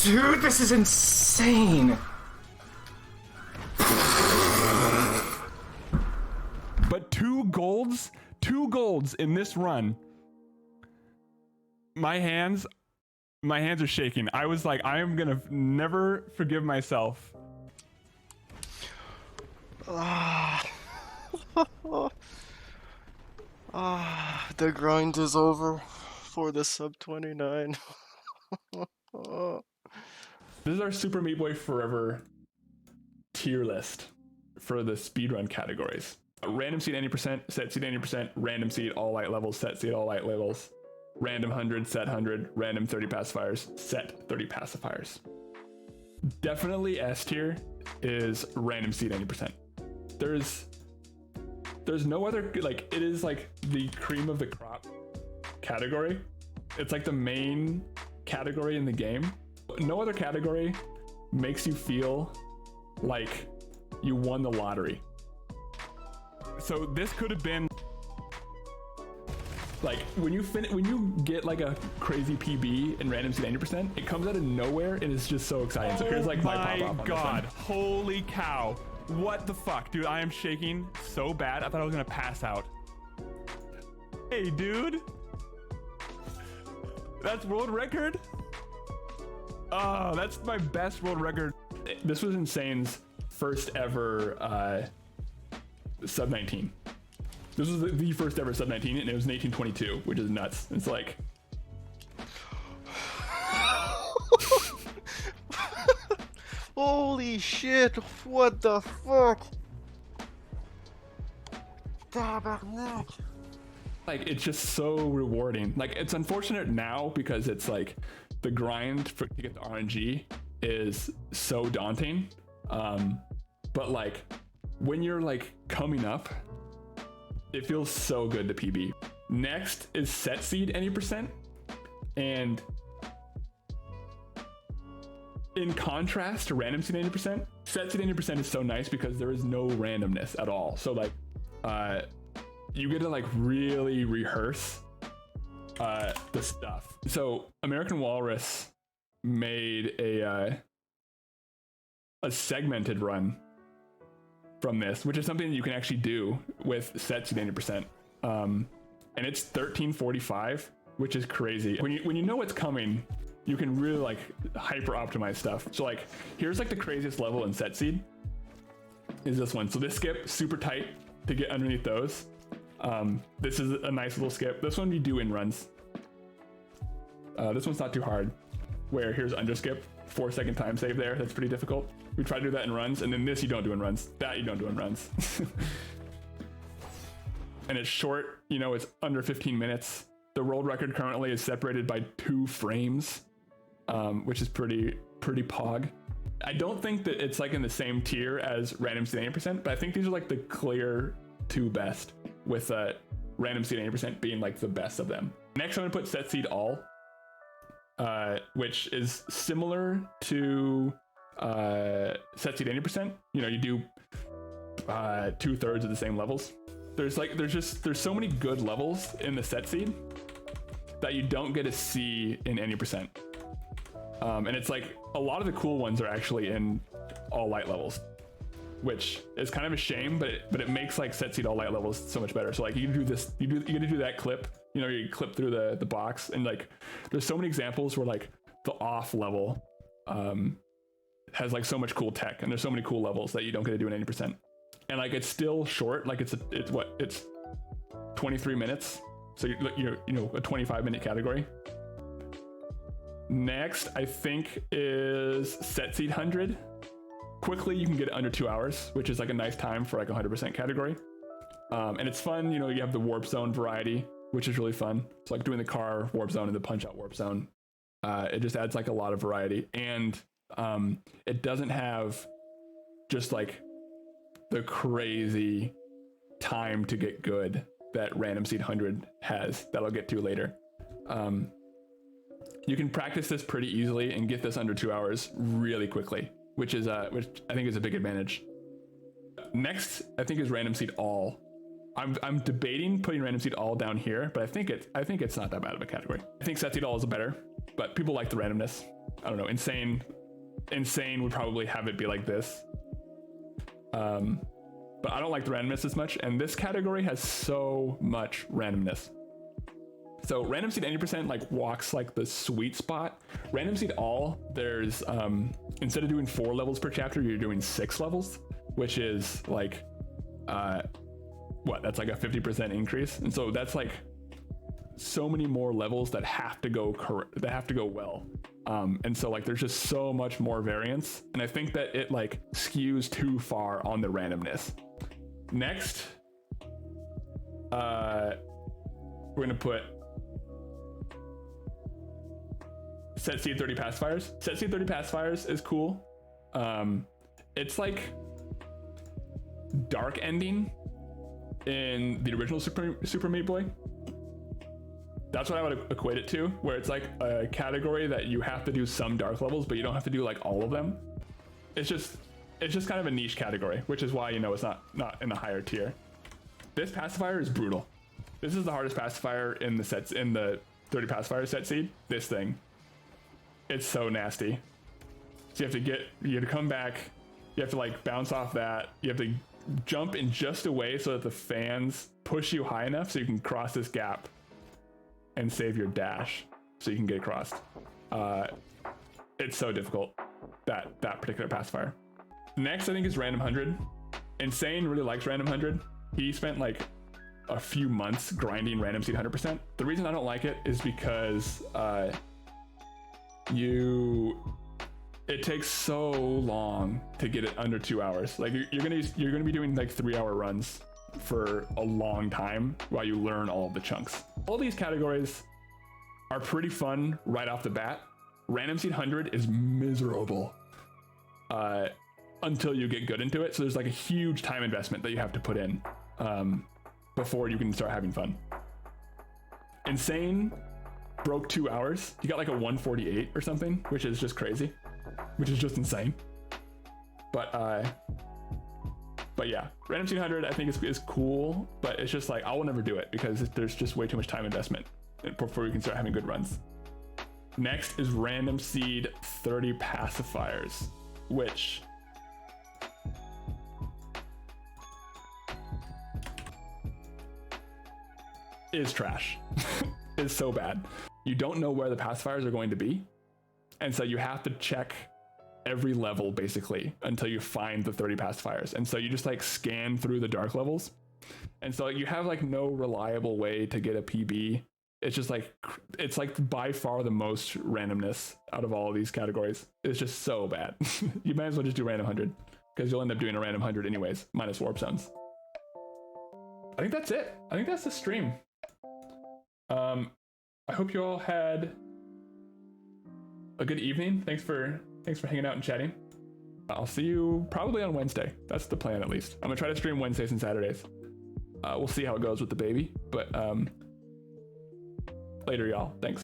Dude, this is insane. But two golds in this run. My hands are shaking. I was like, I am gonna never forgive myself. The grind is over for the sub 29. This is our Super Meat Boy Forever tier list for the speedrun categories. Random seed 90%, set seed 90%, random seed all light levels, set seed all light levels, random 100, set 100, random 30 pacifiers, set 30 pacifiers. Definitely S tier is random seed 90%. There's no other, like, it is like the cream of the crop category. It's like the main category in the game. No other category makes you feel like you won the lottery. So this could have been like when you get like a crazy PB in random seed 90%, it comes out of nowhere and it's just so exciting. So here's like my pop off on God, this holy cow. What the fuck, dude? I am shaking so bad. I thought I was gonna pass out. Hey, dude. That's world record? Oh, that's my best world record. This was Insane's first ever sub 19. This was the first ever sub 19 and it was in 1822, which is nuts. It's like Holy shit, what the fuck? like it's just so rewarding. Like it's unfortunate now because it's like the grind to get the RNG is so daunting. But like when you're like coming up, it feels so good to PB. Next is set seed 90%, and in contrast to random seed 90%, set seed 90% is so nice because there is no randomness at all. So like you get to like really rehearse the stuff. So American Walrus made a segmented run from this, which is something that you can actually do with set seed 90%. And it's 1345, which is crazy. When you know what's coming, you can really like hyper optimize stuff. So like here's like the craziest level in set seed is this one. So this skip super tight to get underneath those. This is a nice little skip. This one you do in runs. This one's not too hard. Where here's underskip, 4-second time save there. That's pretty difficult. We try to do that in runs, and then this you don't do in runs. That you don't do in runs. And it's short, you know, it's under 15 minutes. The world record currently is separated by 2 frames, which is pretty pog. I don't think that it's like in the same tier as random seed 80%, but I think these are like the clear 2 best, with random seed 80% being like the best of them. Next, I'm gonna put set seed all, which is similar to set seed 80%. You know, you do 2/3 of the same levels. There's so many good levels in the set seed that you don't get to see in 80%. And it's like a lot of the cool ones are actually in all light levels, which is kind of a shame, but it makes like set seed all light levels so much better. So like you can do this, you get to do that clip, you know, you clip through the box, and like there's so many examples where like the off level has like so much cool tech, and there's so many cool levels that you don't get to do in 80%. And like it's still short, like it's 23 minutes, so you're you know, a 25-minute category. Next, I think is set seed 100. Quickly, you can get it under 2 hours, which is like a nice time for like a 100% category. And it's fun, you know, you have the warp zone variety, which is really fun. So like doing the car warp zone and the punch out warp zone. It just adds like a lot of variety. And it doesn't have just like the crazy time to get good that random seed 100 has, that I'll get to later. You can practice this pretty easily and get this under 2 hours really quickly, which I think is a big advantage. Next, I think is random seed all. I'm debating putting random seed all down here, but I think it's not that bad of a category. I think set seed all is better, but people like the randomness. I don't know, insane would probably have it be like this. But I don't like the randomness as much, and this category has so much randomness. So random seed 80% like walks like the sweet spot. Random seed all, there's instead of doing 4 levels per chapter, you're doing 6 levels, which is like that's like a 50% increase. And so that's like so many more levels that have to go well. And so like there's just so much more variance, and I think that it like skews too far on the randomness. Next, we're gonna put set seed 30 pacifiers. Set seed 30 pacifiers is cool. It's like dark ending in the original Super Meat Boy. That's what I would equate it to, where it's like a category that you have to do some dark levels, but you don't have to do like all of them. It's just kind of a niche category, which is why, you know, it's not in the higher tier. This pacifier is brutal. This is the hardest pacifier in the 30 pacifier set seed. This thing, it's so nasty. So you have to come back. You have to like bounce off that. You have to jump in just a way so that the fans push you high enough so you can cross this gap and save your dash so you can get across. It's so difficult, that particular pacifier. Next, I think, is Random 100. Insane really likes Random 100. He spent like a few months grinding Random Seed 100%. The reason I don't like it is because it takes so long to get it under 2 hours. Like you're gonna be doing like 3-hour runs for a long time while you learn all of the chunks. All these categories are pretty fun right off the bat. Random Seed 100 is miserable until you get good into it. So there's like a huge time investment that you have to put in before you can start having fun. Insane broke 2 hours. He got like a 148 or something, which is just crazy, which is just insane. But yeah, Random Seed 100 I think is cool, but it's just like I will never do it because there's just way too much time investment before you can start having good runs. Next is Random Seed 30 pacifiers, which is trash. It's so bad. You don't know where the pacifiers are going to be, and so you have to check every level basically until you find the 30 pacifiers. And so you just like scan through the dark levels, and so you have like no reliable way to get a PB. It's just like, it's like by far the most randomness out of all of these categories. It's just so bad. You might as well just do Random 100 because you'll end up doing a Random 100 anyways, minus warp zones. I think that's it. I think that's the stream. I hope you all had a good evening. Thanks for hanging out and chatting. I'll see you probably on Wednesday. That's the plan, at least. I'm gonna try to stream Wednesdays and Saturdays. We'll see how it goes with the baby, but later, y'all. Thanks.